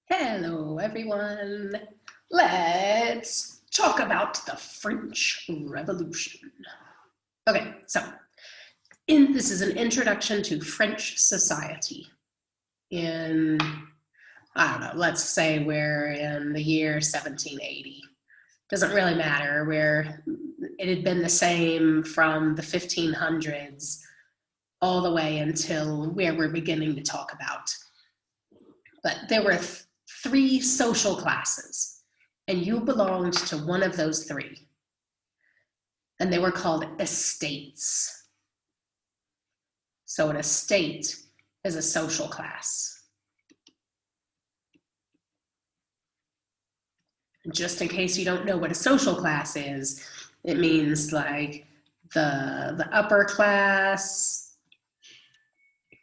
Hello, everyone. Let's talk about the French Revolution. Okay, so this is an introduction to French society. I don't know, let's say we're in the year 1780. Doesn't really matter, it had been the same from the 1500s all the way until where we're beginning to talk about. But there were three social classes, and you belonged to one of those three. And they were called estates. So an estate is a social class. Just in case you don't know what a social class is, it means like the upper class,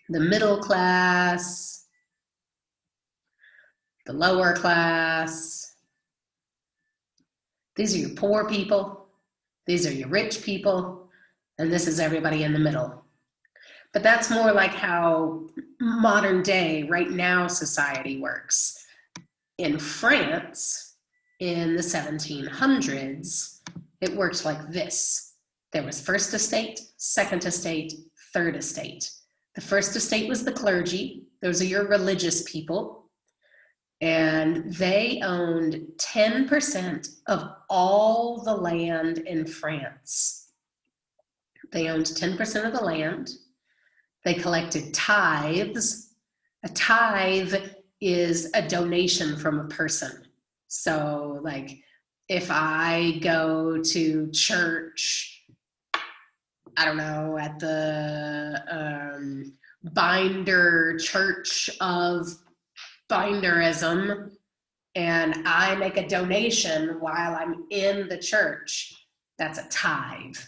the middle class, the lower class. These are your poor people. These are your rich people. And this is everybody in the middle. But that's more like how modern day, right now, society works. In France, in the 1700s, it worked like this. There was first estate, second estate, third estate. The first estate was the clergy. Those are your religious people. And they owned 10% of all the land in France. They owned 10% of the land. They collected tithes. A tithe is a donation from a person. So like if I go to church, I don't know, at the Binder Church of Binderism, and I make a donation while I'm in the church, that's a tithe.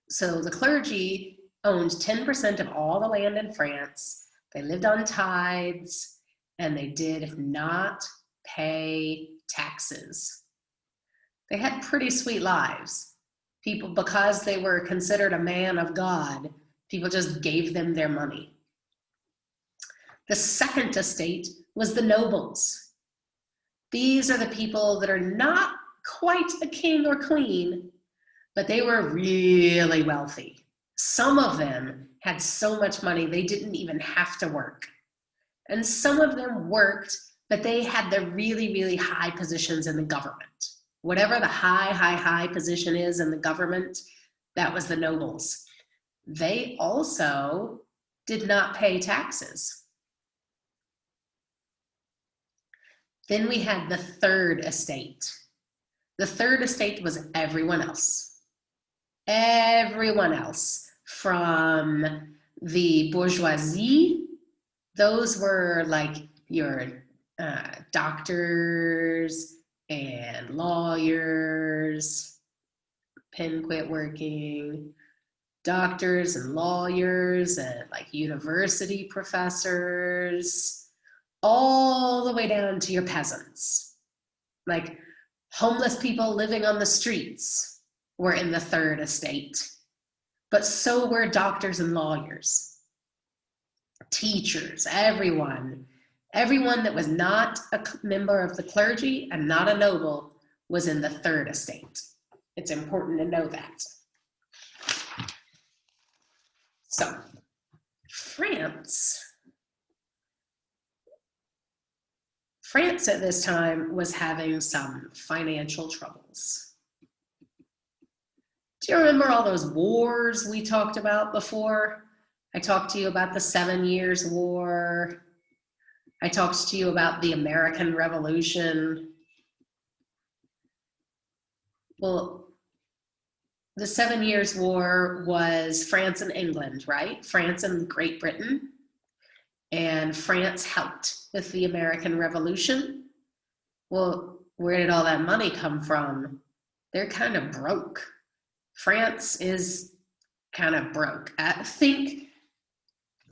So the clergy owned 10% of all the land in France. They lived on tithes, and they did not pay taxes. They had pretty sweet lives. People, because they were considered a man of God, people just gave them their money. The second estate was the nobles. These are the people that are not quite a king or queen, but they were really wealthy. Some of them had so much money they didn't even have to work. And some of them worked, but they had the really, really high positions in the government. Whatever the high position is in the government, that was the nobles. They also did not pay taxes. Then we had the third estate. The third estate was everyone else. Everyone else, from the bourgeoisie, those were like your doctors and lawyers. Pen quit working. Doctors and lawyers and like university professors, all the way down to your peasants. Like homeless people living on the streets were in the third estate, but so were doctors and lawyers, teachers, everyone that was not a member of the clergy and not a noble was in the third estate. It's important to know that. So, France at this time was having some financial troubles. Do you remember all those wars we talked about before? I talked to you about the 7 Years' War. I talked to you about the American Revolution. Well, the 7 Years' War was France and England, right? France and Great Britain. And France helped with the American Revolution. Well, where did all that money come from? They're kind of broke. France is kind of broke. I think,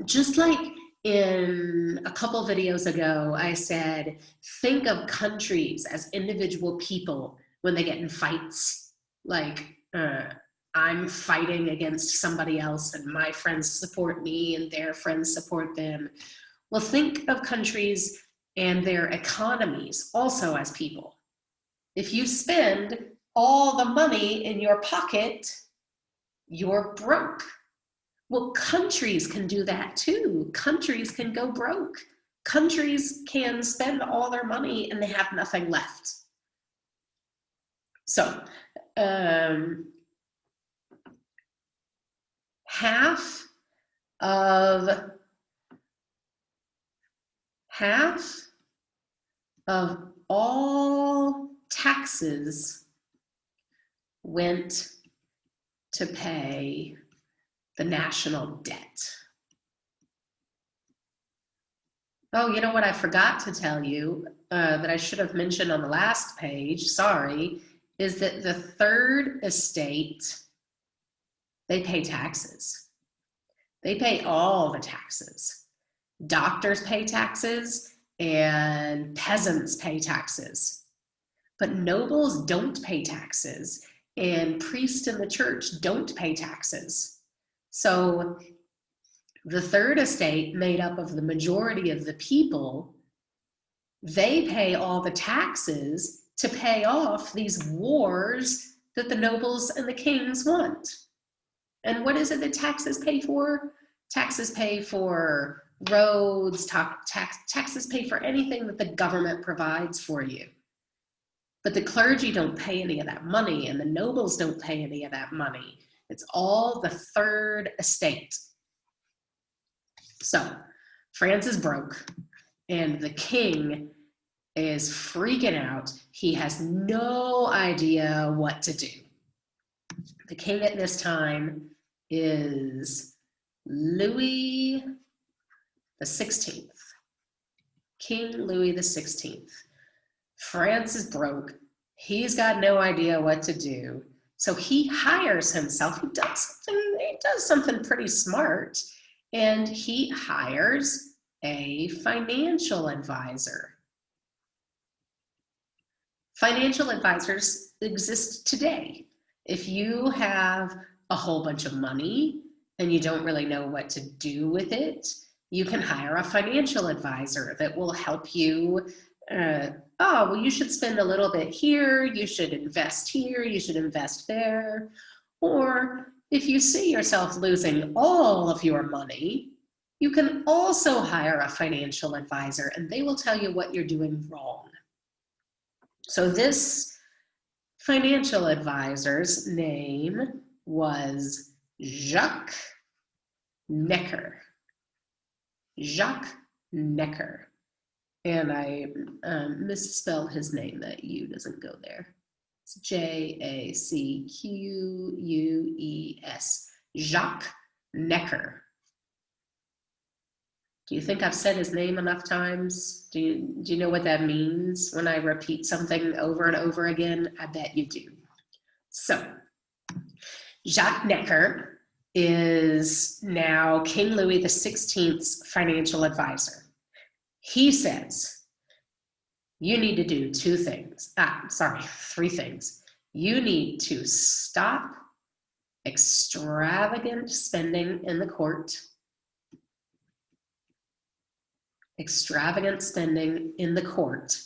just like in a couple videos ago, I said, think of countries as individual people when they get in fights. Like, I'm fighting against somebody else and my friends support me and their friends support them. Well, think of countries and their economies also as people. If you spend all the money in your pocket, you're broke. Well, countries can do that too. Countries can go broke. Countries can spend all their money and they have nothing left. So, half of all taxes went to pay the national debt. Oh, you know what I forgot to tell you that I should have mentioned on the last page, sorry, is that the third estate, they pay taxes. They pay all the taxes. Doctors pay taxes and peasants pay taxes. But nobles don't pay taxes and priests in the church don't pay taxes. So the third estate, made up of the majority of the people, they pay all the taxes to pay off these wars that the nobles and the kings want. And what is it that taxes pay for? Taxes pay for roads, taxes pay for anything that the government provides for you. But the clergy don't pay any of that money, and the nobles don't pay any of that money. It's all the third estate. So France is broke, and the king is freaking out. He has no idea what to do. The king at this time is Louis the 16th. King Louis the 16th. France is broke. He's got no idea what to do. So he hires himself. He does something pretty smart. And he hires a financial advisor. Financial advisors exist today. If you have a whole bunch of money and you don't really know what to do with it, you can hire a financial advisor that will help you. You should spend a little bit here, you should invest here, you should invest there. Or if you see yourself losing all of your money, you can also hire a financial advisor and they will tell you what you're doing wrong. So this financial advisor's name was Jacques Necker. Jacques Necker. And I misspelled his name. That U doesn't go there. It's Jacques. Jacques Necker. Do you think I've said his name enough times? Do you know what that means when I repeat something over and over again? I bet you do. So, Jacques Necker is now King Louis XVI's financial advisor. He says, you need to do three things. You need to stop extravagant spending in the court. Extravagant spending in the court.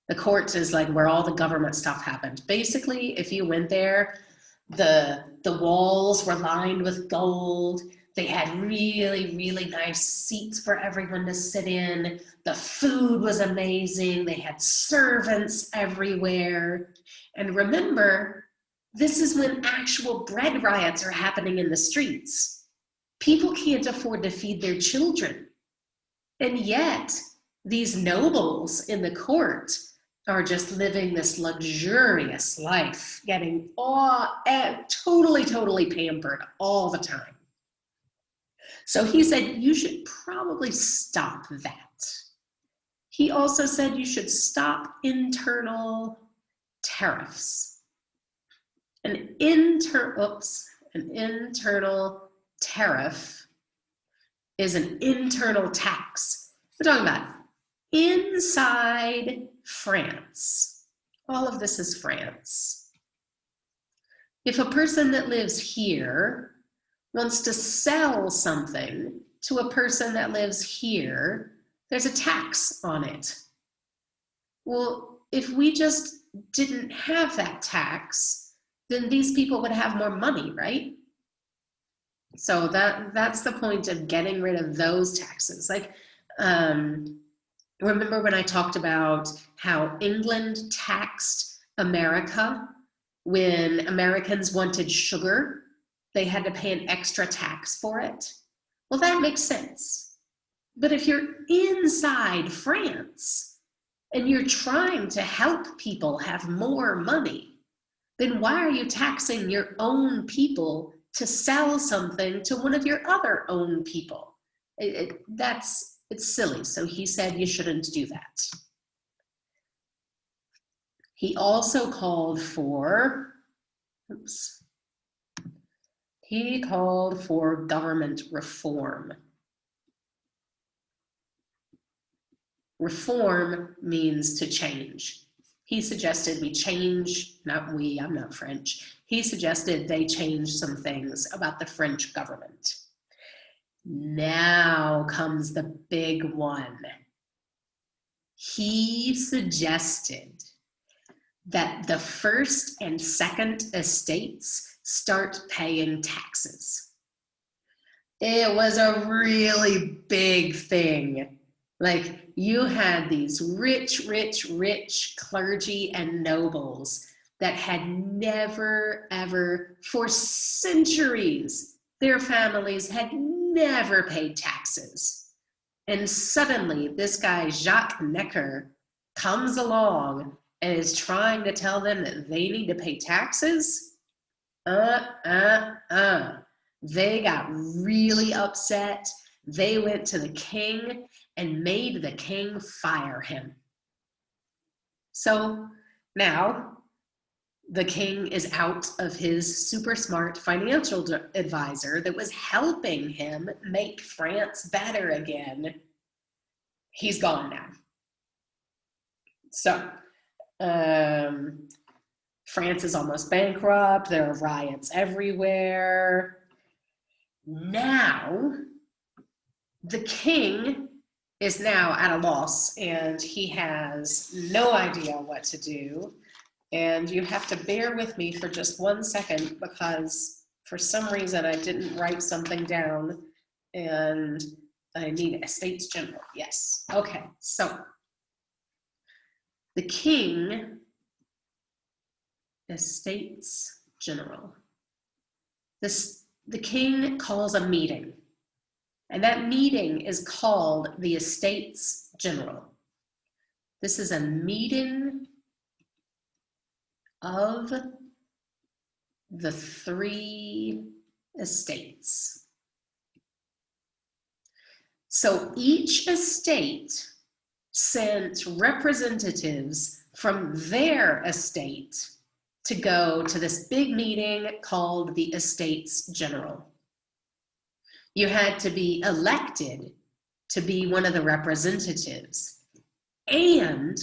The court is like where all the government stuff happened. Basically, if you went there, the walls were lined with gold. They had really, really nice seats for everyone to sit in. The food was amazing. They had servants everywhere. And remember, this is when actual bread riots are happening in the streets. People can't afford to feed their children. And yet, these nobles in the court are just living this luxurious life, getting totally pampered all the time. So he said, you should probably stop that. He also said you should stop internal tariffs. An internal tariff is an internal tax. We're talking about inside France. All of this is France. If a person that lives here wants to sell something to a person that lives here, there's a tax on it. Well, if we just didn't have that tax, then these people would have more money, right? So that's the point of getting rid of those taxes. Like, remember when I talked about how England taxed America when Americans wanted sugar? They had to pay an extra tax for it. Well, that makes sense. But if you're inside France and you're trying to help people have more money, then why are you taxing your own people to sell something to one of your other own people? It's silly. So he said you shouldn't do that. He also called for, he called for government reform. Reform means to change. He suggested we change, not we, I'm not French. He suggested they change some things about the French government. Now comes the big one. He suggested that the first and second estates start paying taxes. It was a really big thing. Like, you had these rich clergy and nobles that had never, ever, for centuries, their families had never paid taxes. And suddenly, this guy, Jacques Necker, comes along and is trying to tell them that they need to pay taxes. They got really upset. They went to the king and made the king fire him. So now the king is out of his super smart financial advisor that was helping him make France better again. He's gone now. So France is almost bankrupt. There are riots everywhere. Now, the king is now at a loss and he has no idea what to do. And you have to bear with me for just 1 second because for some reason I didn't write something down and I need Estates General. Yes. Okay. So the king, Estates General. The king calls a meeting. And that meeting is called the Estates General. This is a meeting of the 3 estates. So each estate sent representatives from their estate to go to this big meeting called the Estates General. You had to be elected to be one of the representatives. And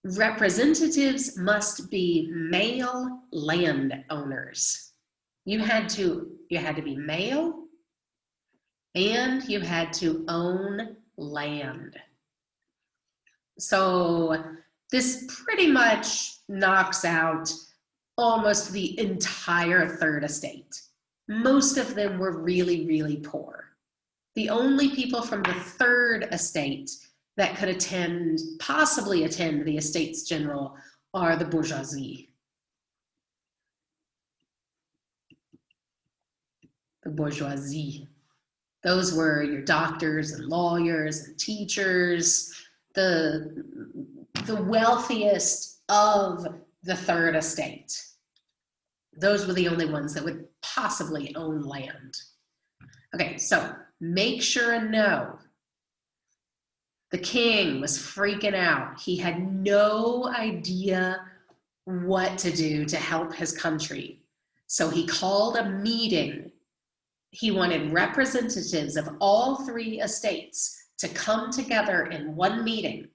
representatives must be male landowners. You had to be male and you had to own land. So this pretty much knocks out almost the entire third estate. Most of them were really poor. The only people from the third estate that could possibly attend the Estates General are the bourgeoisie. The bourgeoisie. Those were your doctors and lawyers and teachers, the wealthiest of the third estate. Those were the only ones that would possibly own land. Okay, so make sure and know the king was freaking out. He had no idea what to do to help his country. So he called a meeting. He wanted representatives of all 3 estates to come together in one meeting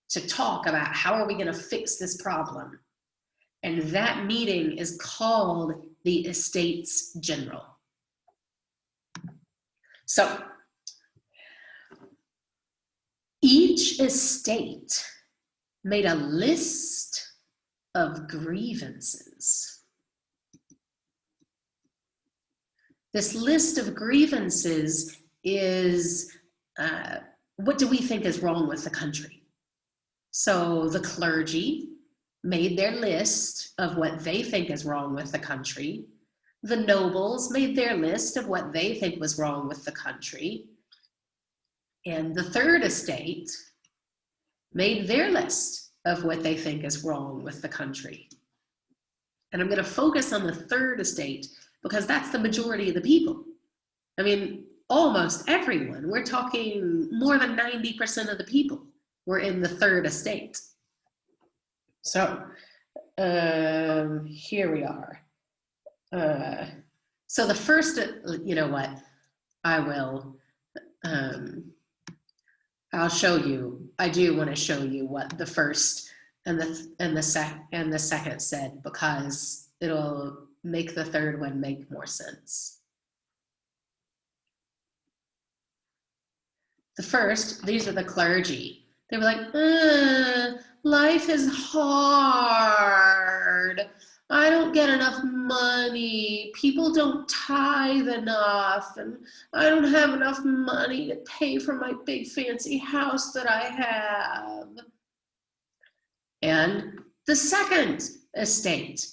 to talk about how are we going to fix this problem. And that meeting is called the Estates General. So each estate made a list of grievances. This list of grievances is what do we think is wrong with the country? So the clergy made their list of what they think is wrong with the country. The nobles made their list of what they think was wrong with the country. And the third estate made their list of what they think is wrong with the country. And I'm going to focus on the third estate because that's the majority of the people. I mean, almost everyone. We're talking more than 90% of the people were in the third estate. So here we are. So the first, you know what, I will, I'll show you. I do want to show you what the first and the second said, because it'll make the third one make more sense. The first, these are the clergy. They were like, life is hard. I don't get enough money. People don't tithe enough. And I don't have enough money to pay for my big fancy house that I have. And the second estate.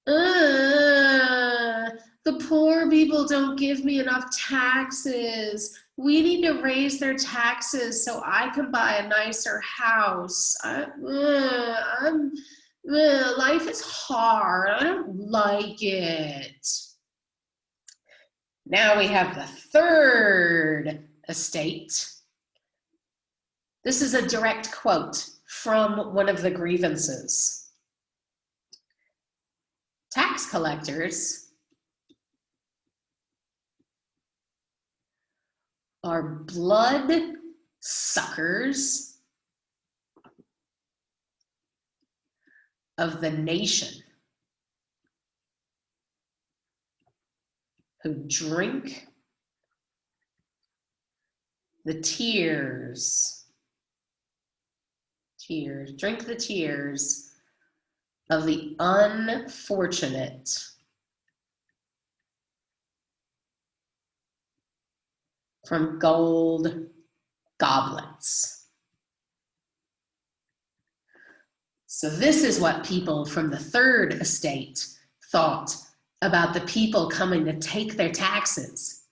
The poor people don't give me enough taxes. We need to raise their taxes so I can buy a nicer house. Life is hard. I don't like it. Now we have the third estate. This is a direct quote from one of the grievances. Tax collectors are blood suckers of the nation who drink the tears, drink the tears of the unfortunate from gold goblets. So this is what people from the third estate thought about the people coming to take their taxes.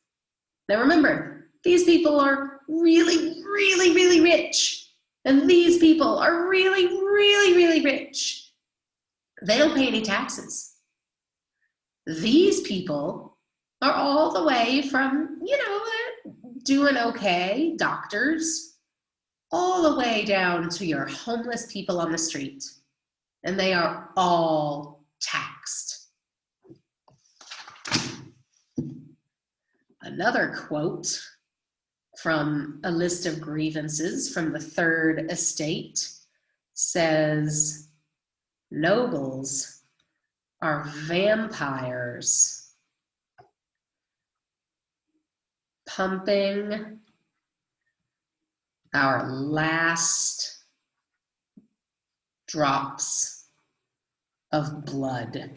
Now remember, these people are really, really, really rich. And these people are really, really, really rich. They don't pay any taxes. These people are all the way from, doing okay, doctors, all the way down to your homeless people on the street. And they are all taxed. Another quote from a list of grievances from the third estate says, nobles are vampires pumping our last drops of blood.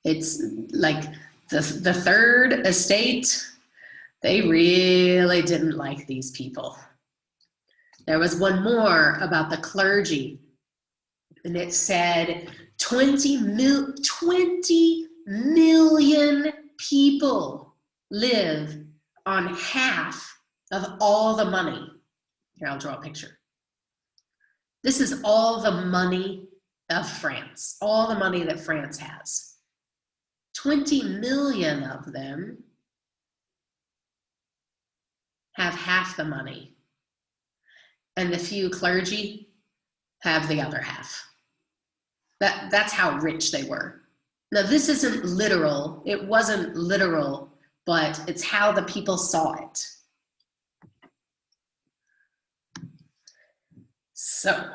It's like the third estate, they really didn't like these people. There was one more about the clergy, and it said 20 million people live on half of all the money. Here, I'll draw a picture. This is all the money of France, all the money that France has. 20 million of them have half the money, and the few clergy have the other half. That's how rich they were. Now, this isn't literal. It wasn't literal, but it's how the people saw it. So,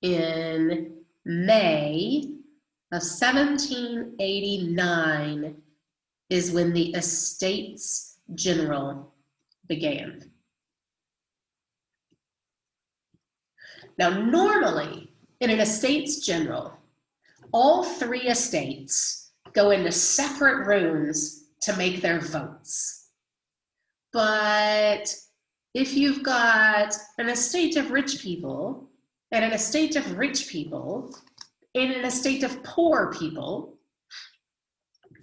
in May of 1789, is when the Estates General began. Now, normally, in an Estates General, all 3 estates go into separate rooms to make their votes. But if you've got an estate of rich people and an estate of rich people and an estate of poor people,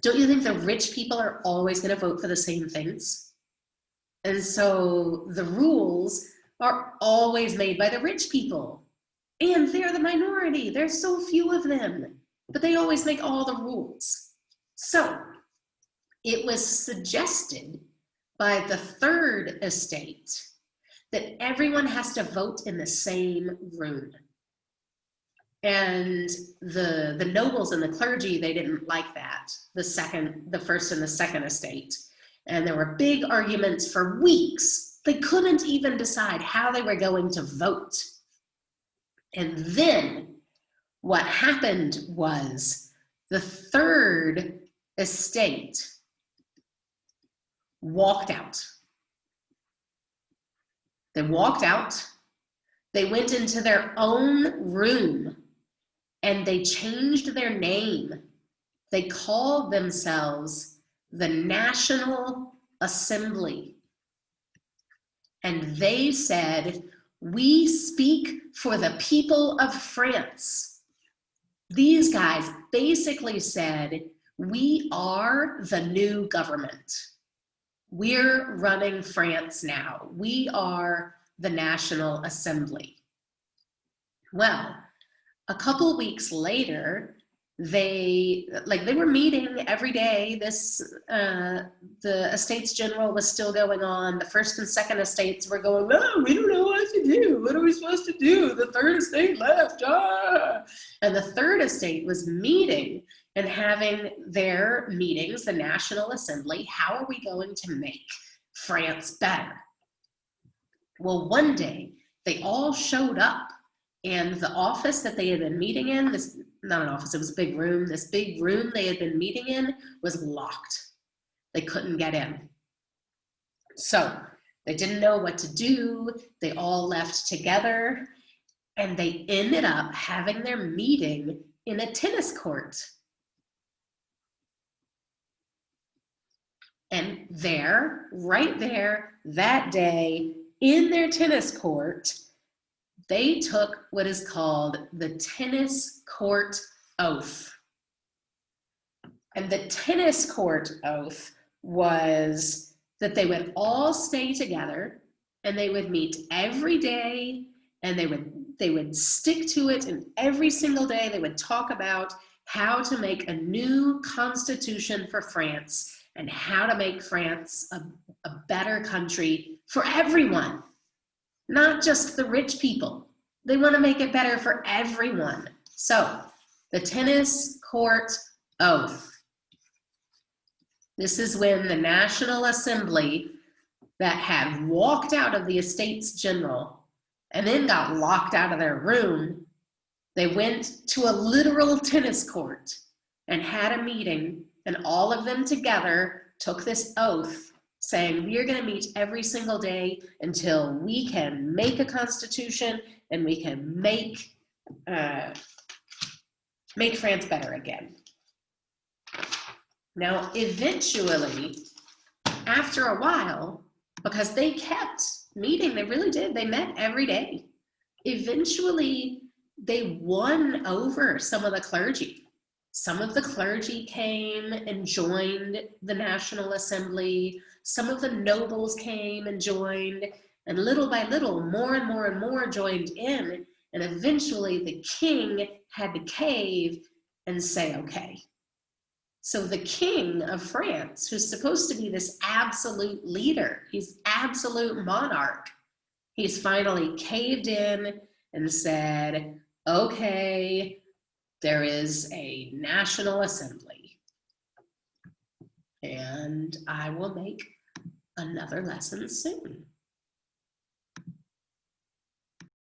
don't you think the rich people are always going to vote for the same things? And so the rules are always made by the rich people. And they're the minority. There's so few of them. But they always make all the rules. So it was suggested by the 3rd estate that everyone has to vote in the same room. And the nobles and the clergy, they didn't like that, the 1st and the 2nd estate. And there were big arguments for weeks. They couldn't even decide how they were going to vote. And then what happened was the 3rd estate walked out. They walked out. They went into their own room and they changed their name. They called themselves the National Assembly. And they said, "We speak for the people of France." These guys basically said, "We are the new government. We're running France now. We are the National Assembly." Well, a couple weeks later, they were meeting every day. The Estates General was still going on. The 1st and 2nd estates were going, "Oh, we don't know what to do. What are we supposed to do? The 3rd estate left. Ah." And the 3rd estate was meeting and having their meetings, the National Assembly. How are we going to make France better? Well, one day they all showed up, and the office that they had been meeting in, not an office, it was a big room. This big room they had been meeting in was locked. They couldn't get in. So they didn't know what to do. They all left together, and they ended up having their meeting in a tennis court. And there, right there, that day, in their tennis court, they took what is called the tennis court oath. And the tennis court oath was that they would all stay together and they would meet every day, and they would stick to it, and every single day they would talk about how to make a new constitution for France and how to make France a better country for everyone, not just the rich people. They want to make it better for everyone. So the tennis court oath. This is when the National Assembly that had walked out of the Estates General and then got locked out of their room, they went to a literal tennis court and had a meeting, and all of them together took this oath saying, "We are going to meet every single day until we can make a constitution and we can make France better again." Now, eventually, after a while, because they kept meeting, they really did, they met every day. Eventually, they won over some of the clergy. Some of the clergy came and joined the National Assembly. Some of the nobles came and joined, and little by little, more and more and more joined in. And eventually the king had to cave and say, okay. So the king of France, who's supposed to be this absolute leader, he's absolute monarch, he's finally caved in and said, okay, there is a National Assembly, and I will make another lesson soon.